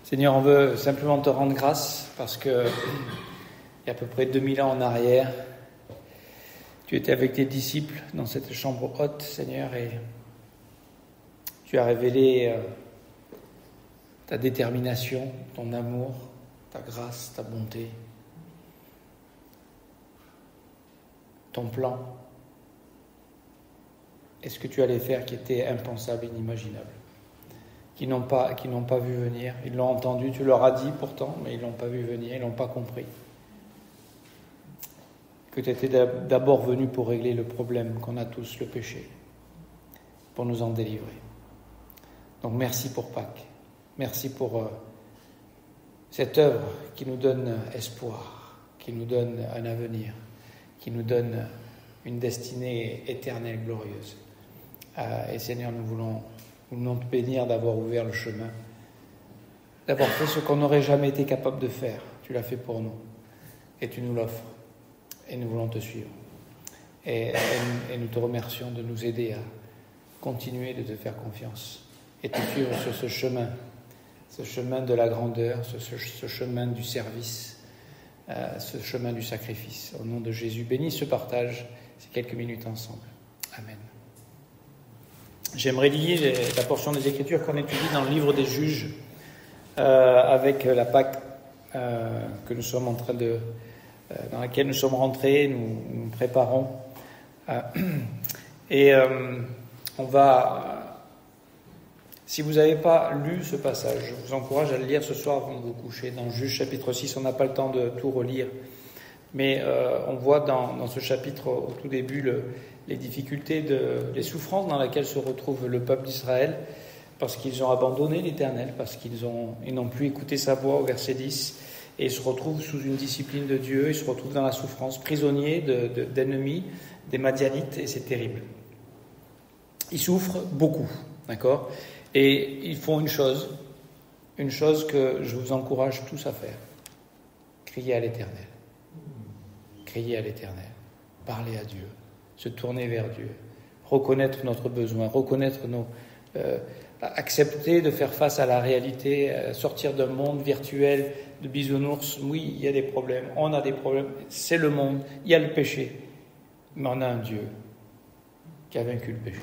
Seigneur, on veut simplement te rendre grâce parce que il y a à peu près 2000 ans en arrière, tu étais avec tes disciples dans cette chambre haute, Seigneur, et tu as révélé ta détermination, ton amour, ta grâce, ta bonté, ton plan, et ce que tu allais faire qui était impensable, inimaginable, qui n'ont pas vu venir. Ils l'ont entendu, tu leur as dit pourtant, mais ils ne l'ont pas vu venir, ils n'ont pas compris. Que tu étais d'abord venu pour régler le problème qu'on a tous, le péché, pour nous en délivrer. Donc merci pour Pâques, merci pour cette œuvre qui nous donne espoir, qui nous donne un avenir, qui nous donne une destinée éternelle, glorieuse. Et Seigneur, nous voulons te bénir d'avoir ouvert le chemin, d'avoir fait ce qu'on n'aurait jamais été capable de faire. Tu l'as fait pour nous et tu nous l'offres et nous voulons te suivre. Et nous te remercions de nous aider à continuer de te faire confiance et te suivre sur ce chemin de la grandeur, ce chemin du service, ce chemin du sacrifice. Au nom de Jésus, bénis ce partage, ces quelques minutes ensemble. Amen. J'aimerais lire la portion des Écritures qu'on étudie dans le livre des Juges, avec la Pâque que nous sommes en train dans laquelle nous sommes rentrés, nous préparons. On va, si vous n'avez pas lu ce passage, je vous encourage à le lire ce soir avant de vous coucher. Dans Juges chapitre 6, on n'a pas le temps de tout relire, mais on voit dans ce chapitre au tout début les difficultés, les souffrances dans lesquelles se retrouve le peuple d'Israël, parce qu'ils ont abandonné l'Éternel, parce qu'ils n'ont plus écouté sa voix au verset 10, et ils se retrouvent sous une discipline de Dieu, ils se retrouvent dans la souffrance, prisonniers d'ennemis, des Madianites, et c'est terrible. Ils souffrent beaucoup, d'accord ? Et ils font une chose que je vous encourage tous à faire. Crier à l'Éternel. Crier à l'Éternel. Parler à Dieu. Se tourner vers Dieu. Reconnaître notre besoin. Reconnaître accepter de faire face à la réalité, sortir d'un monde virtuel de bisounours. Oui, il y a des problèmes. On a des problèmes. C'est le monde. Il y a le péché. Mais on a un Dieu qui a vaincu le péché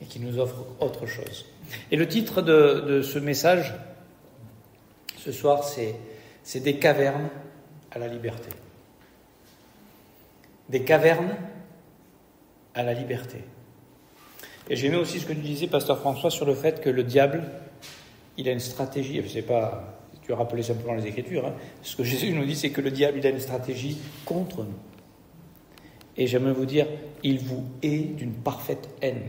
et qui nous offre autre chose. Et le titre de ce message, ce soir, c'est « Des cavernes à la liberté ». Des cavernes à la liberté. Et j'aimais aussi ce que tu disais, Pasteur François, sur le fait que le diable, il a une stratégie. Je ne sais pas, tu as rappelé simplement les Écritures. Hein. Ce que Jésus nous dit, c'est que le diable, il a une stratégie contre nous. Et j'aimerais vous dire, il vous hait d'une parfaite haine.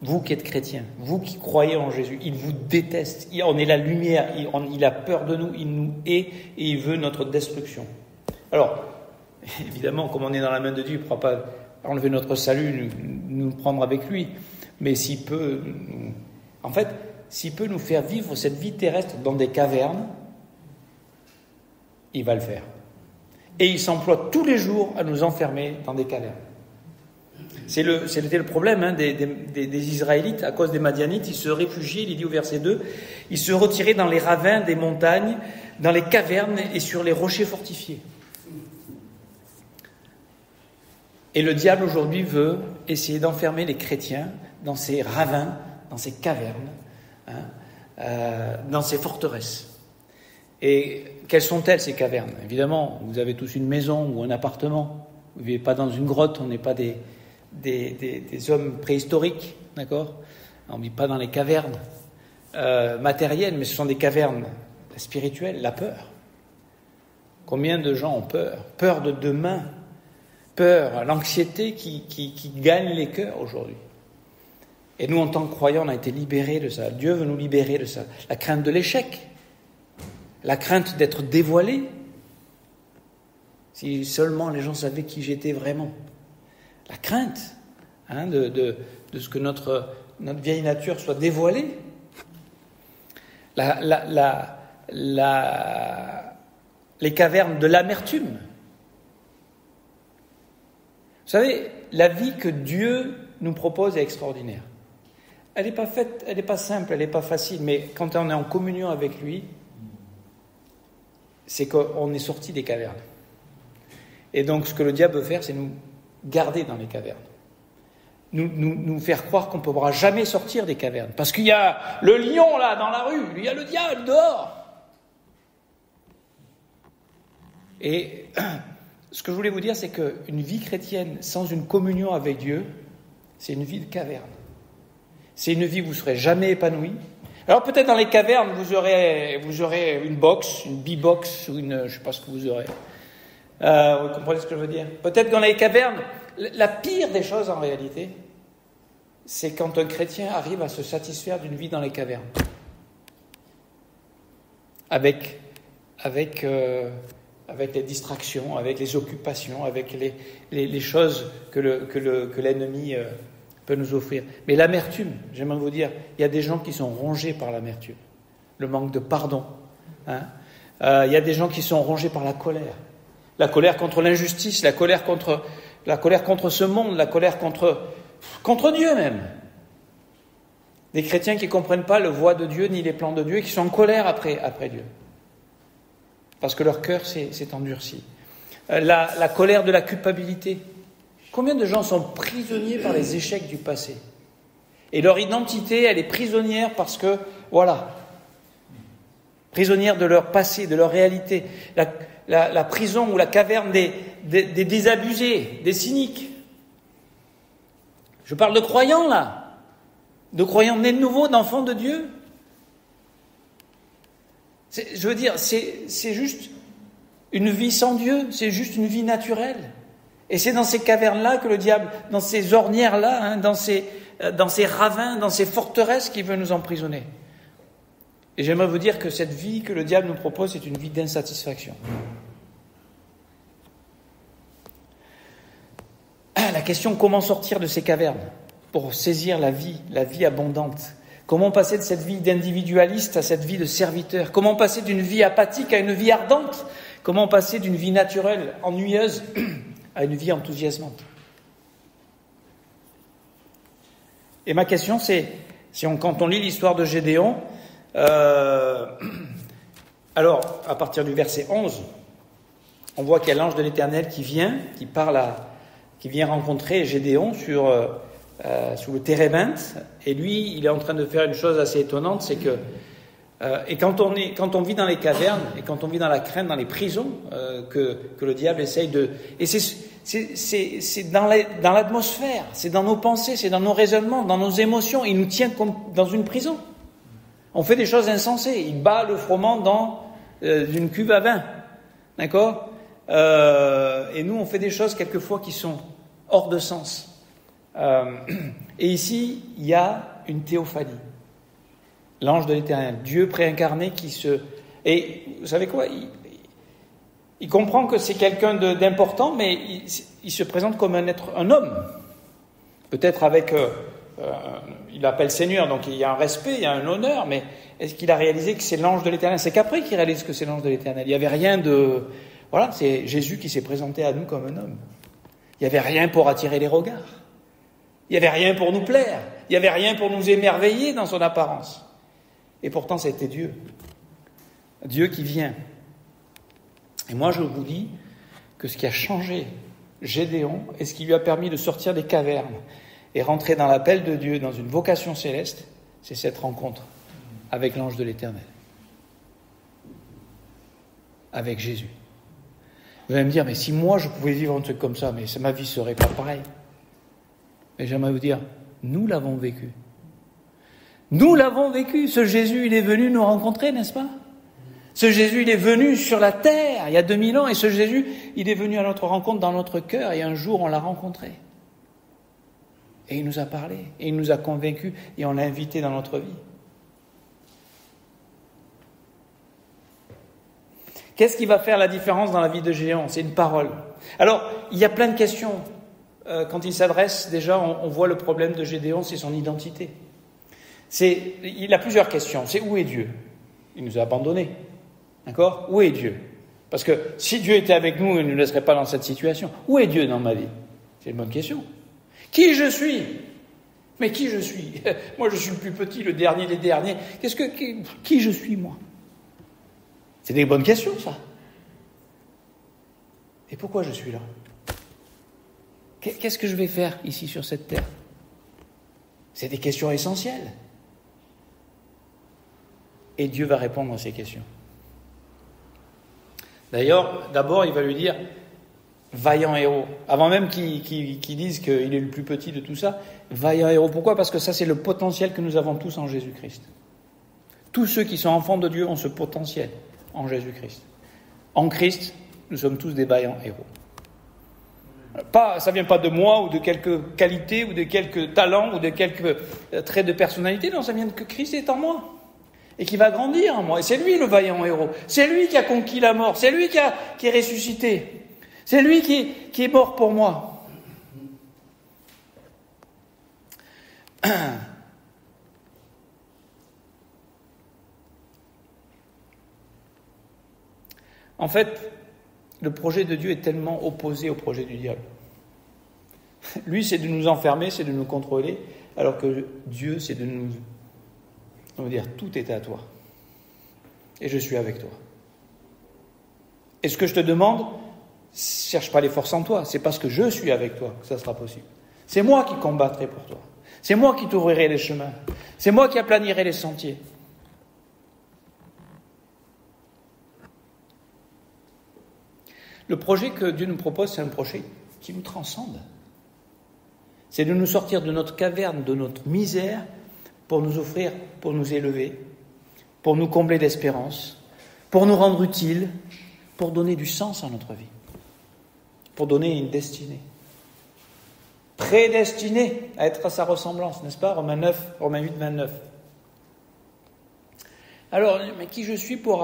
Vous qui êtes chrétiens, vous qui croyez en Jésus, il vous déteste. On est la lumière, il a peur de nous, il nous hait et il veut notre destruction. Alors, évidemment, comme on est dans la main de Dieu, il ne pourra pas enlever notre salut, nous prendre avec lui. Mais s'il peut nous faire vivre cette vie terrestre dans des cavernes, il va le faire. Et il s'emploie tous les jours à nous enfermer dans des cavernes. C'était le problème des Israélites, à cause des Madianites. Ils se réfugiaient, il est dit au verset 2, ils se retiraient dans les ravins des montagnes, dans les cavernes et sur les rochers fortifiés. Et le diable aujourd'hui veut essayer d'enfermer les chrétiens dans ces ravins, dans ces cavernes, dans ces forteresses. Et quelles sont-elles, ces cavernes ? Évidemment, vous avez tous une maison ou un appartement. Vous ne vivez pas dans une grotte, on n'est pas des hommes préhistoriques, d'accord ? On ne vit pas dans les cavernes matérielles, mais ce sont des cavernes spirituelles, la peur. Combien de gens ont peur ? Peur de demain, peur, l'anxiété qui gagne les cœurs aujourd'hui. Et nous, en tant que croyants, on a été libérés de ça. Dieu veut nous libérer de ça. La crainte de l'échec, la crainte d'être dévoilé. Si seulement les gens savaient qui j'étais vraiment. La crainte de ce que notre vieille nature soit dévoilée. Les cavernes de l'amertume. Vous savez, la vie que Dieu nous propose est extraordinaire. elle n'est pas faite, elle n'est pas simple, elle n'est pas facile, mais quand on est en communion avec lui, c'est qu'on est sorti des cavernes. Et donc, ce que le diable veut faire, c'est nous garder dans les cavernes. Nous faire croire qu'on ne pourra jamais sortir des cavernes. Parce qu'il y a le lion, là, dans la rue, il y a le diable dehors. Et ce que je voulais vous dire, c'est qu'une vie chrétienne sans une communion avec Dieu, c'est une vie de caverne. C'est une vie où vous ne serez jamais épanoui. Alors peut-être dans les cavernes, vous aurez une box, une b-box, ou je ne sais pas ce que vous aurez. Vous comprenez ce que je veux dire? Peut-être dans les cavernes, la pire des choses en réalité, c'est quand un chrétien arrive à se satisfaire d'une vie dans les cavernes. Avec les distractions, avec les occupations, avec les choses que l'ennemi peut nous offrir. Mais l'amertume, j'aimerais vous dire, il y a des gens qui sont rongés par l'amertume, le manque de pardon. Il y a des gens qui sont rongés par la colère contre l'injustice, la colère contre ce monde, la colère contre Dieu même. Des chrétiens qui ne comprennent pas le voie de Dieu ni les plans de Dieu et qui sont en colère après Dieu. Parce que leur cœur s'est endurci. La colère de la culpabilité. Combien de gens sont prisonniers par les échecs du passé? Et leur identité, elle est prisonnière parce que, voilà, prisonnière de leur passé, de leur réalité. La prison ou la caverne des désabusés, des cyniques. Je parle de croyants, là. De croyants nés de nouveau, d'enfants de Dieu. Je veux dire, c'est juste une vie sans Dieu, c'est juste une vie naturelle. Et c'est dans ces cavernes-là que le diable, dans ces ornières-là, dans ces ravins, dans ces forteresses qu'il veut nous emprisonner. Et j'aimerais vous dire que cette vie que le diable nous propose, c'est une vie d'insatisfaction. La question, comment sortir de ces cavernes pour saisir la vie abondante? Comment passer de cette vie d'individualiste à cette vie de serviteur? Comment passer d'une vie apathique à une vie ardente? Comment passer d'une vie naturelle, ennuyeuse, à une vie enthousiasmante? Et ma question, c'est, quand on lit l'histoire de Gédéon, alors, à partir du verset 11, on voit qu'il y a l'ange de l'Éternel qui vient rencontrer Gédéon sous le térébinthe, et lui, il est en train de faire une chose assez étonnante, c'est que et quand on vit dans les cavernes et quand on vit dans la crainte, dans les prisons, que le diable essaye de, et c'est dans l'atmosphère, c'est dans nos pensées, c'est dans nos raisonnements, dans nos émotions, il nous tient comme dans une prison. On fait des choses insensées. Il bat le froment dans une cuve à vin, d'accord, et nous on fait des choses quelquefois qui sont hors de sens. Et ici, il y a une théophanie. L'ange de l'Éternel, Dieu préincarné Et vous savez quoi, il comprend que c'est quelqu'un d'important, mais il se présente comme un homme. Peut-être avec... il l'appelle Seigneur, donc il y a un respect, il y a un honneur, mais est-ce qu'il a réalisé que c'est l'ange de l'Éternel? C'est qu'après qu'il réalise que c'est l'ange de l'Éternel. Il n'y avait rien de... Voilà, c'est Jésus qui s'est présenté à nous comme un homme. Il n'y avait rien pour attirer les regards. Il n'y avait rien pour nous plaire. Il n'y avait rien pour nous émerveiller dans son apparence. Et pourtant, c'était Dieu. Dieu qui vient. Et moi, je vous dis que ce qui a changé Gédéon et ce qui lui a permis de sortir des cavernes et rentrer dans l'appel de Dieu, dans une vocation céleste, c'est cette rencontre avec l'ange de l'Éternel. Avec Jésus. Vous allez me dire, mais si moi je pouvais vivre un truc comme ça, mais ma vie serait pas pareille. Mais j'aimerais vous dire, nous l'avons vécu. Nous l'avons vécu. Ce Jésus, il est venu nous rencontrer, n'est-ce pas? Ce Jésus, il est venu sur la terre il y a 2000 ans, et ce Jésus, il est venu à notre rencontre dans notre cœur, et un jour, on l'a rencontré. Et il nous a parlé, et il nous a convaincus, et on l'a invité dans notre vie. Qu'est-ce qui va faire la différence dans la vie de Gédéon? C'est une parole. Alors, il y a plein de questions. Quand il s'adresse, déjà, on voit le problème de Gédéon, c'est son identité. Il a plusieurs questions. C'est où est Dieu? Il nous a abandonnés. D'accord? Où est Dieu? Parce que si Dieu était avec nous, il ne nous laisserait pas dans cette situation. Où est Dieu dans ma vie? C'est une bonne question. Qui je suis? Mais qui je suis? Moi, je suis le plus petit, le dernier des derniers. Qui je suis, moi? C'est des bonnes questions, ça. Et pourquoi je suis là? Qu'est-ce que je vais faire ici sur cette terre? C'est des questions essentielles. Et Dieu va répondre à ces questions. D'ailleurs, d'abord, il va lui dire « vaillant héros ». Avant même qu'il dise qu'il est le plus petit de tout ça, « vaillant héros ». Pourquoi? Parce que ça, c'est le potentiel que nous avons tous en Jésus-Christ. Tous ceux qui sont enfants de Dieu ont ce potentiel en Jésus-Christ. En Christ, nous sommes tous des vaillants héros. Ça ne vient pas de moi ou de quelques qualités ou de quelques talents ou de quelques traits de personnalité. Non, ça vient de que Christ est en moi et qui va grandir en moi. Et c'est lui le vaillant héros. C'est lui qui a conquis la mort. C'est lui qui est ressuscité. C'est lui qui est mort pour moi. En fait, le projet de Dieu est tellement opposé au projet du diable. Lui, c'est de nous enfermer, c'est de nous contrôler, alors que Dieu, c'est de nous dire, tout est à toi. Et je suis avec toi. Et ce que je te demande, cherche pas les forces en toi, c'est parce que je suis avec toi que ça sera possible. C'est moi qui combattrai pour toi. C'est moi qui t'ouvrirai les chemins. C'est moi qui aplanirai les sentiers. Le projet que Dieu nous propose, c'est un projet qui nous transcende. C'est de nous sortir de notre caverne, de notre misère, pour nous offrir, pour nous élever, pour nous combler d'espérance, pour nous rendre utiles, pour donner du sens à notre vie, pour donner une destinée. Prédestiné à être à sa ressemblance, n'est-ce pas? Romains 8, 29. Alors, mais qui je suis pour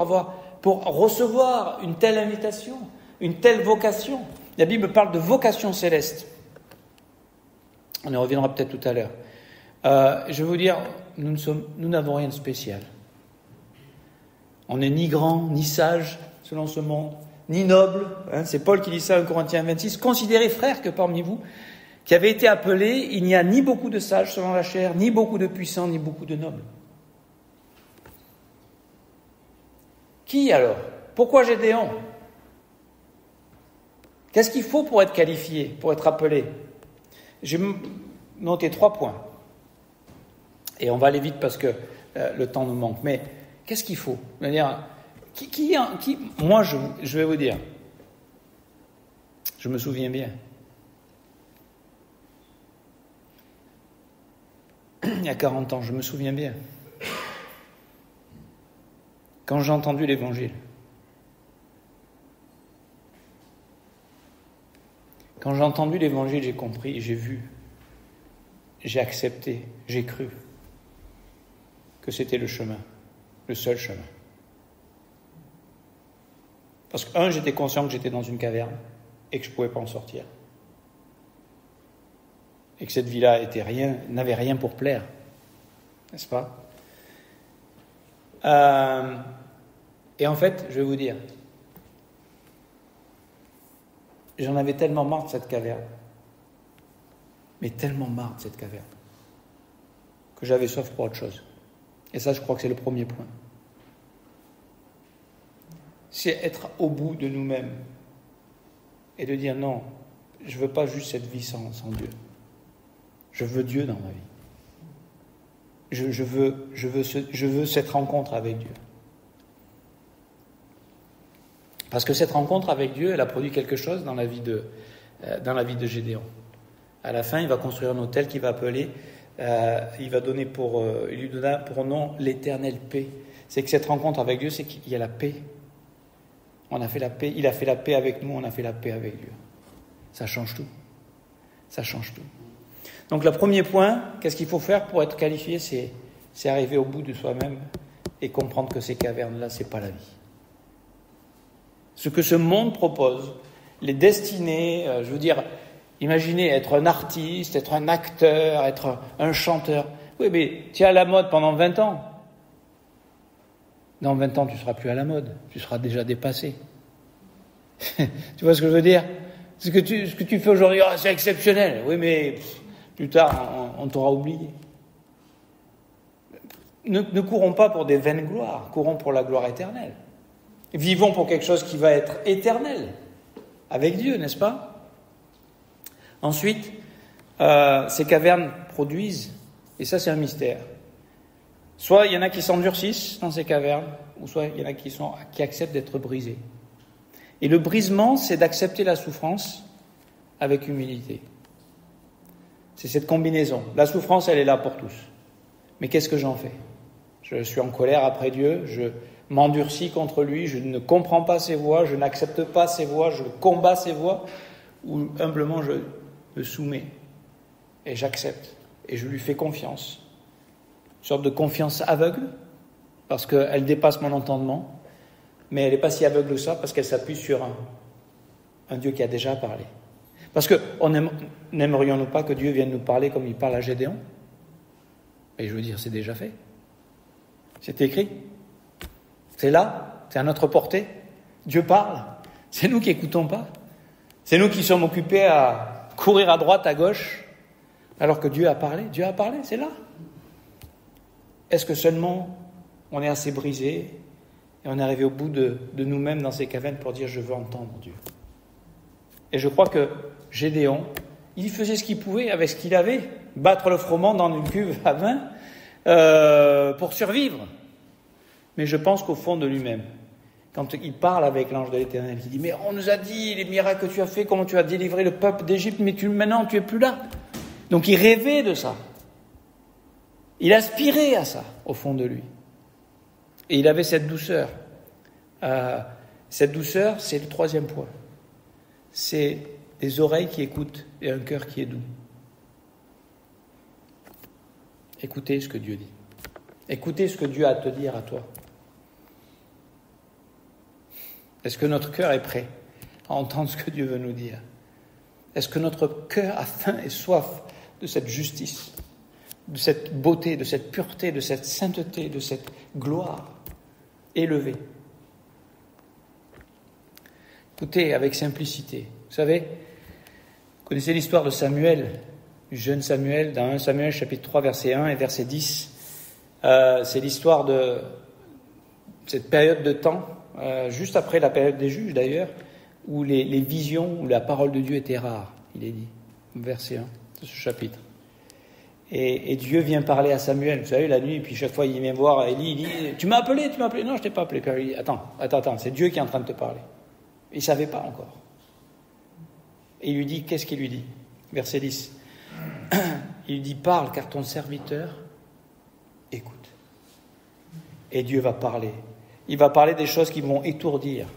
recevoir une telle invitation, une telle vocation? La Bible parle de vocation céleste. On y reviendra peut-être tout à l'heure. Je vais vous dire, nous n'avons rien de spécial. On n'est ni grand, ni sage, selon ce monde, ni noble. C'est Paul qui dit ça en Corinthiens 26. Considérez, frères, que parmi vous, qui avez été appelés, il n'y a ni beaucoup de sages selon la chair, ni beaucoup de puissants, ni beaucoup de nobles. Qui alors? Pourquoi Gédéon? Qu'est-ce qu'il faut pour être qualifié, pour être appelé? J'ai noté 3 points. Et on va aller vite parce que le temps nous manque. Mais qu'est-ce qu'il faut? Moi, je vais vous dire. Je me souviens bien. Il y a 40 ans, je me souviens bien. Quand j'ai entendu l'Évangile. Quand j'ai entendu l'Évangile, j'ai compris, j'ai vu, j'ai accepté, j'ai cru que c'était le chemin, le seul chemin. Parce que, j'étais conscient que j'étais dans une caverne et que je ne pouvais pas en sortir. Et que cette vie-là n'avait rien pour plaire. N'est-ce pas? Et en fait, je vais vous dire, j'en avais tellement marre de cette caverne, mais tellement marre de cette caverne, que j'avais soif pour autre chose. Et ça, je crois que c'est le premier point. C'est être au bout de nous-mêmes et de dire non, je ne veux pas juste cette vie sans Dieu. Je veux Dieu dans ma vie. Je veux cette rencontre avec Dieu. Parce que cette rencontre avec Dieu, elle a produit quelque chose dans la vie de Gédéon. À la fin, il va construire un autel qu'il va appeler, il lui donna pour nom l'éternelle paix. C'est que cette rencontre avec Dieu, c'est qu'il y a la paix. On a fait la paix, il a fait la paix avec nous, on a fait la paix avec Dieu. Ça change tout. Ça change tout. Donc le premier point, qu'est-ce qu'il faut faire pour être qualifié? C'est arriver au bout de soi-même et comprendre que ces cavernes-là, c'est pas la vie. Ce que ce monde propose, les destinées, je veux dire, imaginez être un artiste, être un acteur, être un chanteur. Oui, mais tu es à la mode pendant 20 ans. Dans 20 ans, tu ne seras plus à la mode, tu seras déjà dépassé. Tu vois ce que je veux dire? Ce que tu fais aujourd'hui, c'est exceptionnel. Oui, mais Plus tard, on t'aura oublié. Ne courons pas pour des vaines gloires, courons pour la gloire éternelle. Vivons pour quelque chose qui va être éternel, avec Dieu, n'est-ce pas? Ensuite, ces cavernes produisent, et ça c'est un mystère, soit il y en a qui s'endurcissent dans ces cavernes, ou soit il y en a qui acceptent d'être brisés. Et le brisement, c'est d'accepter la souffrance avec humilité. C'est cette combinaison. La souffrance, elle est là pour tous. Mais qu'est-ce que j'en fais? Je suis en colère après Dieu, je m'endurcis contre lui, je ne comprends pas ses voies, je n'accepte pas ses voies, je combats ses voies, ou humblement je me soumets et j'accepte et je lui fais confiance. Une sorte de confiance aveugle, parce qu'elle dépasse mon entendement, mais elle n'est pas si aveugle que ça, parce qu'elle s'appuie sur un Dieu qui a déjà parlé. Parce que n'aimerions-nous pas que Dieu vienne nous parler comme il parle à Gédéon? Et je veux dire, c'est déjà fait. C'est écrit. C'est là, c'est à notre portée. Dieu parle. C'est nous qui n'écoutons pas. C'est nous qui sommes occupés à courir à droite, à gauche, alors que Dieu a parlé. Dieu a parlé, c'est là. Est-ce que seulement on est assez brisé et on est arrivé au bout de nous-mêmes dans ces cavernes pour dire « je veux entendre Dieu ». Et je crois que Gédéon, il faisait ce qu'il pouvait avec ce qu'il avait, battre le froment dans une cuve à vin pour survivre. Mais je pense qu'au fond de lui-même, quand il parle avec l'ange de l'Éternel, il dit « mais on nous a dit les miracles que tu as fait, comment tu as délivré le peuple d'Égypte, mais maintenant tu es plus là ». Donc il rêvait de ça. Il aspirait à ça, au fond de lui. Et il avait cette douceur. Cette douceur, c'est le troisième point. C'est des oreilles qui écoutent et un cœur qui est doux. Écoutez ce que Dieu dit. Écoutez ce que Dieu a à te dire à toi. Est-ce que notre cœur est prêt à entendre ce que Dieu veut nous dire? Est-ce que notre cœur a faim et soif de cette justice, de cette beauté, de cette pureté, de cette sainteté, de cette gloire élevée? Écoutez avec simplicité. Vous savez, vous connaissez l'histoire de Samuel, du jeune Samuel, dans 1 Samuel chapitre 3, verset 1 et verset 10. C'est l'histoire de cette période de temps, juste après la période des juges d'ailleurs, où les visions, où la parole de Dieu était rare, il est dit, verset 1 de ce chapitre. Et Dieu vient parler à Samuel, vous savez, la nuit, et puis chaque fois il vient voir Élie, il dit « Tu m'as appelé? Non, je t'ai pas appelé. » Puis il dit « Attends, c'est Dieu qui est en train de te parler. » Il ne savait pas encore. Et il lui dit, qu'est-ce qu'il lui dit? Verset 10. Il lui dit « Parle, car ton serviteur écoute. » Et Dieu va parler. Il va parler des choses qui vont étourdir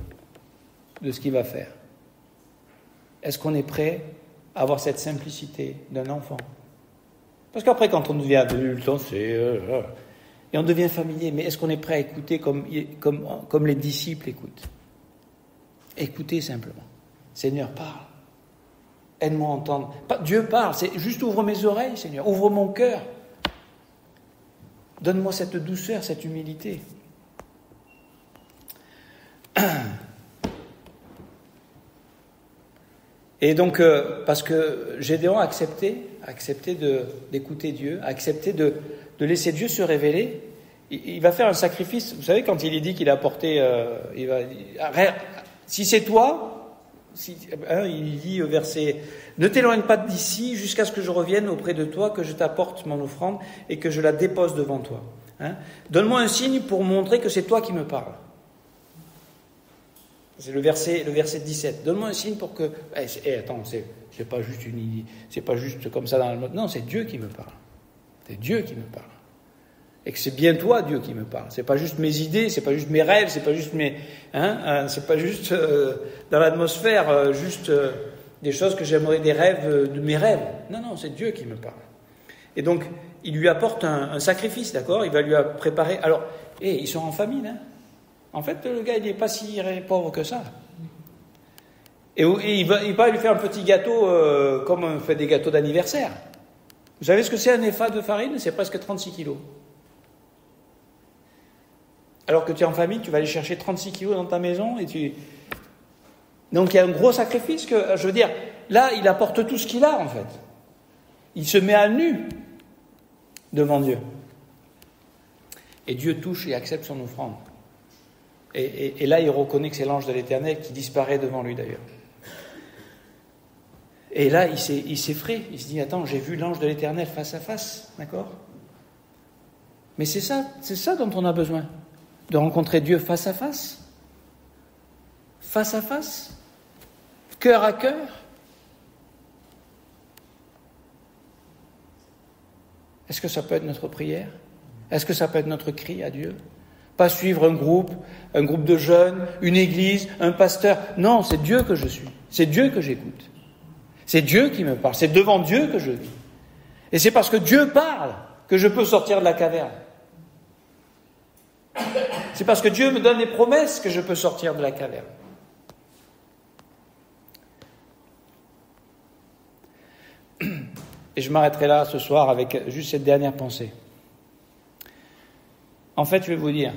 de ce qu'il va faire. Est-ce qu'on est prêt à avoir cette simplicité d'un enfant? Parce qu'après, quand on devient adulte, on sait, et on devient familier, mais est-ce qu'on est prêt à écouter comme les disciples écoutent? Écoutez simplement. Seigneur, parle. Aide-moi à entendre. Dieu parle, c'est juste ouvre mes oreilles, Seigneur. Ouvre mon cœur. Donne-moi cette douceur, cette humilité. Et donc, parce que Gédéon a accepté d'écouter Dieu, a accepté de laisser Dieu se révéler, il va faire un sacrifice. Vous savez, quand il est dit qu'il a apporté, si c'est toi, il dit au verset, ne t'éloigne pas d'ici jusqu'à ce que je revienne auprès de toi, que je t'apporte mon offrande et que je la dépose devant toi. Donne-moi un signe pour montrer que c'est toi qui me parles. C'est le verset 17. Donne-moi un signe pour que... attends, c'est pas juste une idée, c'est pas juste comme ça dans le monde. Non, c'est Dieu qui me parle. C'est Dieu qui me parle. Et que c'est bien toi, Dieu, qui me parle. C'est pas juste mes idées, c'est pas juste mes rêves, c'est pas juste c'est pas juste dans l'atmosphère, des choses que j'aimerais, des rêves de mes rêves. Non, c'est Dieu qui me parle. Et donc, il lui apporte un sacrifice, d'accord? Il va lui préparer... Alors, ils sont en famine, hein? En fait, le gars, il n'est pas si pauvre que ça. Et il va lui faire un petit gâteau comme on fait des gâteaux d'anniversaire. Vous savez ce que c'est un épha de farine? C'est presque 36 kilos. Alors que tu es en famille, tu vas aller chercher 36 kilos dans ta maison Donc il y a un gros sacrifice je veux dire, là, il apporte tout ce qu'il a, en fait. Il se met à nu devant Dieu. Et Dieu touche et accepte son offrande. Et là, il reconnaît que c'est l'ange de l'Éternel qui disparaît devant lui d'ailleurs. Et là, il s'effraie. Il se dit, attends, j'ai vu l'ange de l'Éternel face à face, d'accord ? Mais c'est ça dont on a besoin, de rencontrer Dieu face à face, cœur à cœur. Est-ce que ça peut être notre prière ? Est-ce que ça peut être notre cri à Dieu ? Pas suivre un groupe de jeunes, une église, un pasteur. Non, c'est Dieu que je suis. C'est Dieu que j'écoute. C'est Dieu qui me parle. C'est devant Dieu que je vis. Et c'est parce que Dieu parle que je peux sortir de la caverne. C'est parce que Dieu me donne des promesses que je peux sortir de la caverne. Et je m'arrêterai là ce soir avec juste cette dernière pensée. En fait, je vais vous dire,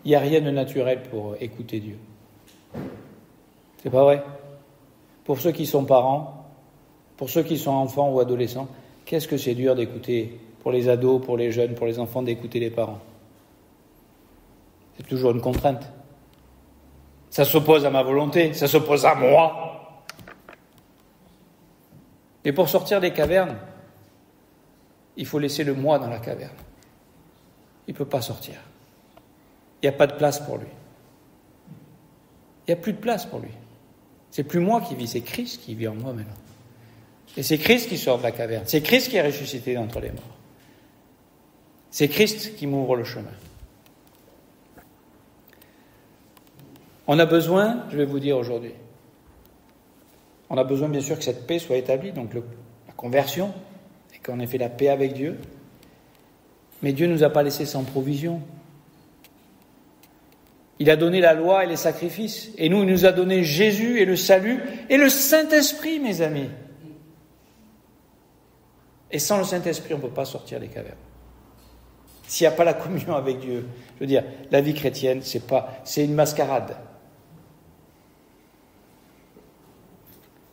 il n'y a rien de naturel pour écouter Dieu. C'est pas vrai ? Pour ceux qui sont parents, pour ceux qui sont enfants ou adolescents, qu'est-ce que c'est dur d'écouter, pour les ados, pour les jeunes, pour les enfants, d'écouter les parents ? C'est toujours une contrainte. Ça s'oppose à ma volonté, ça s'oppose à moi. Et pour sortir des cavernes, il faut laisser le moi dans la caverne. Il ne peut pas sortir. Il n'y a pas de place pour lui. Il n'y a plus de place pour lui. C'est plus moi qui vis, c'est Christ qui vit en moi maintenant. Et c'est Christ qui sort de la caverne. C'est Christ qui est ressuscité d'entre les morts. C'est Christ qui m'ouvre le chemin. On a besoin, je vais vous dire aujourd'hui, on a besoin bien sûr que cette paix soit établie, donc la conversion, et qu'on ait fait la paix avec Dieu. Mais Dieu ne nous a pas laissés sans provision. Il a donné la loi et les sacrifices. Et nous, il nous a donné Jésus et le salut et le Saint-Esprit, mes amis. Et sans le Saint-Esprit, on ne peut pas sortir des cavernes. S'il n'y a pas la communion avec Dieu, je veux dire, la vie chrétienne, c'est une mascarade.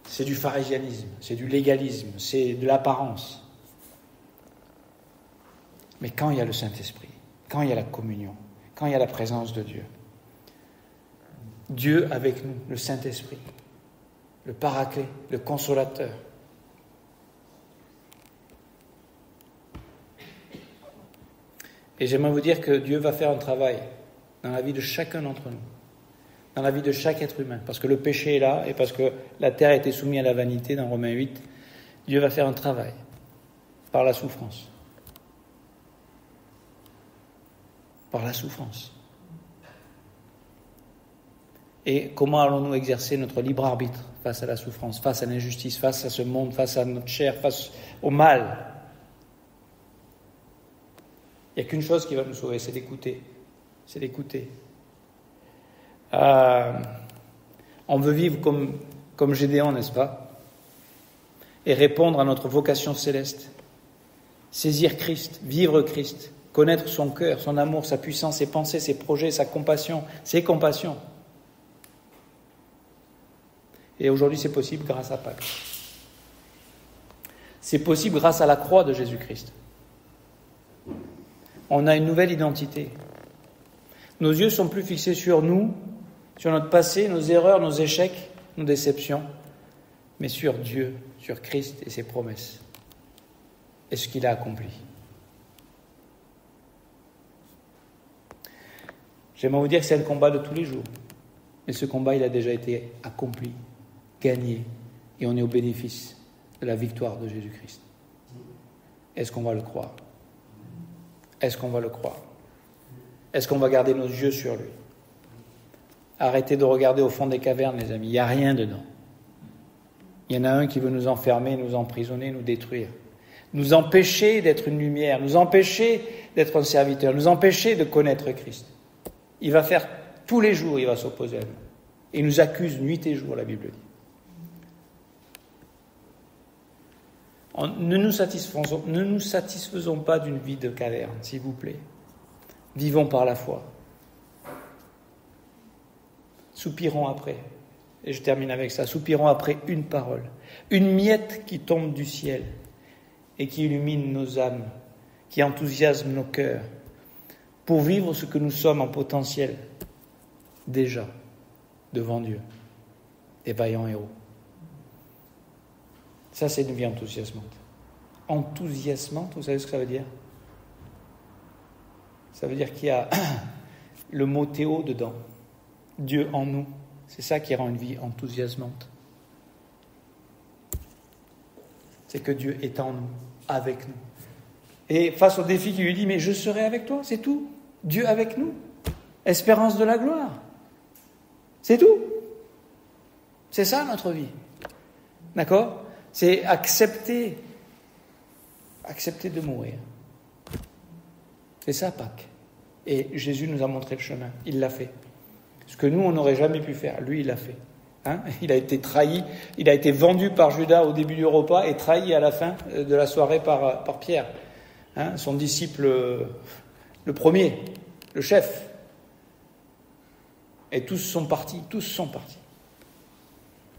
C'est du pharisianisme, c'est du légalisme, c'est de l'apparence. Mais quand il y a le Saint-Esprit, quand il y a la communion, quand il y a la présence de Dieu, Dieu avec nous, le Saint-Esprit, le Paraclet, le Consolateur. Et j'aimerais vous dire que Dieu va faire un travail dans la vie de chacun d'entre nous, dans la vie de chaque être humain, parce que le péché est là et parce que la terre a été soumise à la vanité dans Romains 8, Dieu va faire un travail par la souffrance. Par la souffrance. Et comment allons-nous exercer notre libre arbitre face à la souffrance, face à l'injustice, face à ce monde, face à notre chair, face au mal ? Il n'y a qu'une chose qui va nous sauver, c'est d'écouter. C'est d'écouter. On veut vivre comme Gédéon, n'est-ce pas ? Et répondre à notre vocation céleste. Saisir Christ, vivre Christ, connaître son cœur, son amour, sa puissance, ses pensées, ses projets, sa compassion, ses compassions. Et aujourd'hui, c'est possible grâce à Pâques. C'est possible grâce à la croix de Jésus-Christ. On a une nouvelle identité. Nos yeux sont plus fixés sur nous, sur notre passé, nos erreurs, nos échecs, nos déceptions, mais sur Dieu, sur Christ et ses promesses, et ce qu'il a accompli. J'aimerais vous dire que c'est un combat de tous les jours, mais ce combat, il a déjà été accompli, gagné, et on est au bénéfice de la victoire de Jésus-Christ. Est-ce qu'on va le croire ? Est-ce qu'on va le croire ? Est-ce qu'on va garder nos yeux sur lui ? Arrêtez de regarder au fond des cavernes, les amis. Il n'y a rien dedans. Il y en a un qui veut nous enfermer, nous emprisonner, nous détruire. Nous empêcher d'être une lumière, nous empêcher d'être un serviteur, nous empêcher de connaître Christ. Il va faire tous les jours, il va s'opposer à nous. Il nous accuse nuit et jour, la Bible dit. Ne nous satisfaisons pas d'une vie de caverne, s'il vous plaît. Vivons par la foi. Soupirons après. et je termine avec ça, soupirons après une parole, une miette qui tombe du ciel et qui illumine nos âmes, qui enthousiasme nos cœurs, pour vivre ce que nous sommes en potentiel, déjà, devant Dieu, des vaillants héros. Ça, c'est une vie enthousiasmante. Enthousiasmante, vous savez ce que ça veut dire? Ça veut dire qu'il y a le mot théo dedans. Dieu en nous. C'est ça qui rend une vie enthousiasmante. C'est que Dieu est en nous, avec nous. Et face au défi qui lui dit, mais je serai avec toi, c'est tout. Dieu avec nous. Espérance de la gloire. C'est tout. C'est ça notre vie. D'accord? C'est accepter de mourir. C'est ça Pâques. Et Jésus nous a montré le chemin. Il l'a fait. Ce que nous, on n'aurait jamais pu faire, lui, il l'a fait. Il a été trahi, il a été vendu par Judas au début du repas et trahi à la fin de la soirée par Pierre. Son disciple, le premier, le chef. Et tous sont partis.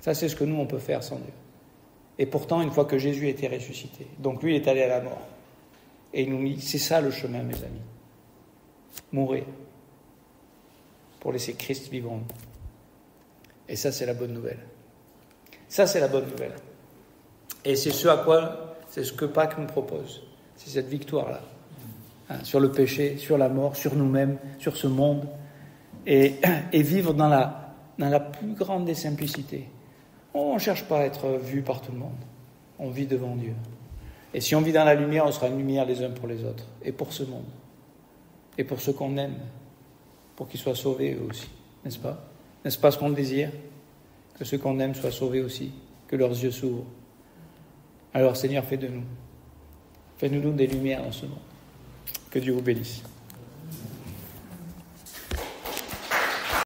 Ça, c'est ce que nous, on peut faire sans Dieu. Et pourtant, une fois que Jésus était ressuscité, donc lui, il est allé à la mort. Et il nous dit, c'est ça le chemin, mes amis. Mourir. Pour laisser Christ vivre en nous. Et ça, c'est la bonne nouvelle. Ça, c'est la bonne nouvelle. Et c'est ce que Pâques nous propose. C'est cette victoire-là. Sur le péché, sur la mort, sur nous-mêmes, sur ce monde. Et vivre dans la plus grande des simplicités. On ne cherche pas à être vu par tout le monde. On vit devant Dieu. Et si on vit dans la lumière, on sera une lumière les uns pour les autres. Et pour ce monde. Et pour ceux qu'on aime. Pour qu'ils soient sauvés eux aussi. N'est-ce pas? N'est-ce pas ce qu'on désire? Que ceux qu'on aime soient sauvés aussi. Que leurs yeux s'ouvrent. Alors Seigneur, fais de nous des lumières dans ce monde. Que Dieu vous bénisse.